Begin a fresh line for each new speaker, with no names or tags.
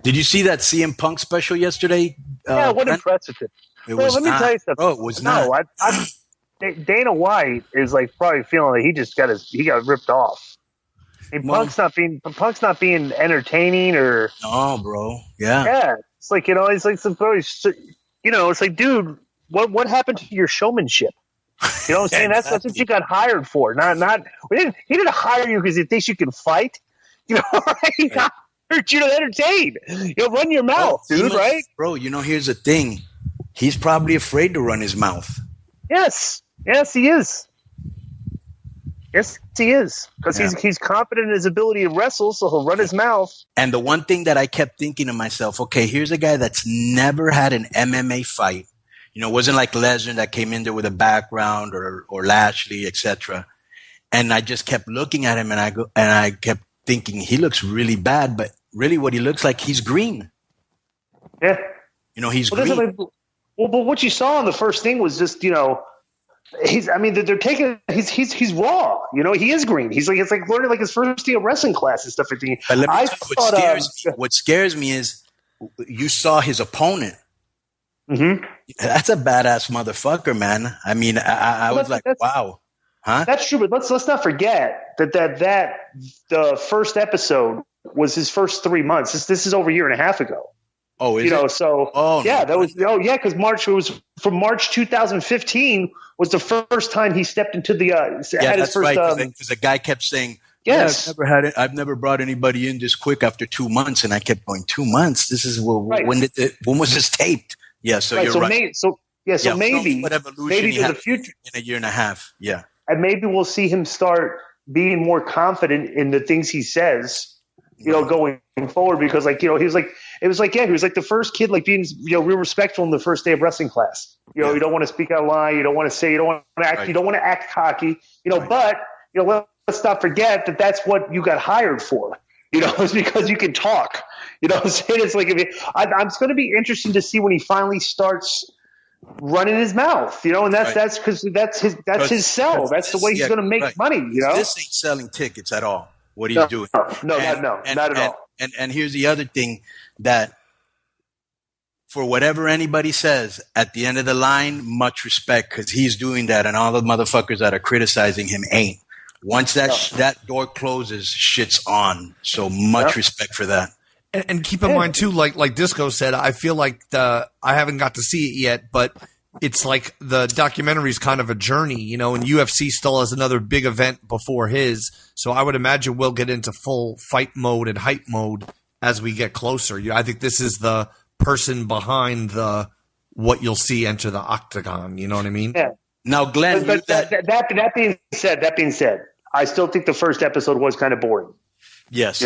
Did you see that CM Punk special yesterday?
Yeah, what impressive.
It was
let me tell you something.
Bro, it was not.
Dana White is like probably feeling like he got ripped off. I mean, Punk's not being entertaining or
no, bro. Yeah.
Yeah, it's like it's like it's like, dude, what happened to your showmanship? You know what I'm saying? Exactly. That's what you got hired for. He didn't hire you because he thinks you can fight. You know, right? He got hired you to entertain. Run your mouth, dude. Right,
bro. Here's the thing. He's probably afraid to run his mouth.
Yes, he is. Yes, he is, because he's confident in his ability to wrestle, so he'll run his mouth.
And the one thing that I kept thinking to myself, okay, here's a guy that's never had an MMA fight. It wasn't like Lesnar that came in there with a background or Lashley, etc. And I just kept looking at him, and I kept thinking he looks really bad, but really what he looks like, he's green.
Yeah,
he's green.
But what you saw in the first thing was just they're taking he's raw. He is green. It's like learning like his first day of wrestling class and stuff like that.
But let me tell you, what scares me is you saw his opponent.
Mm-hmm.
That's a badass motherfucker, man. I mean, I was like, wow, huh?
That's true, but let's not forget that the first episode was his first 3 months. This is over a year and a half ago.
Oh, is it?
So yeah, that was because from March 2015 was the first time he stepped into the had his first.
Right, because the guy kept saying,
"Yes,
I've never brought anybody in this quick after 2 months," and I kept going, 2 months. This is when was this taped? Yeah, so you're right.
Maybe
in the future, in a year and a half, yeah,
and maybe we'll see him start being more confident in the things he says. Going forward, because he was like the first kid, like being real respectful in the first day of wrestling class. You don't want to speak out loud, you don't want to say, you don't want to act, right. You don't want to act cocky, but let's not forget that that's what you got hired for. It's because you can talk. I'm saying? It's like it's going to be interesting to see when he finally starts running his mouth, and that's because that's his sell. That's the way he's going to make money.
This ain't selling tickets at all. What he's doing.
Not at all.
And here's the other thing, that for whatever anybody says, at the end of the line, much respect, because he's doing that, and all the motherfuckers that are criticizing him ain't. Once that door closes, shit's on. So much respect for that.
And keep in mind too, like Disco said, I feel like I haven't got to see it yet, but it's like the documentary is kind of a journey, and UFC still has another big event before his. So I would imagine we'll get into full fight mode and hype mode as we get closer. I think this is the person behind what you'll see enter the octagon. You know what I mean?
Yeah.
Now, Glenn,
but that being said, I still think the first episode was kind of boring.
Yes.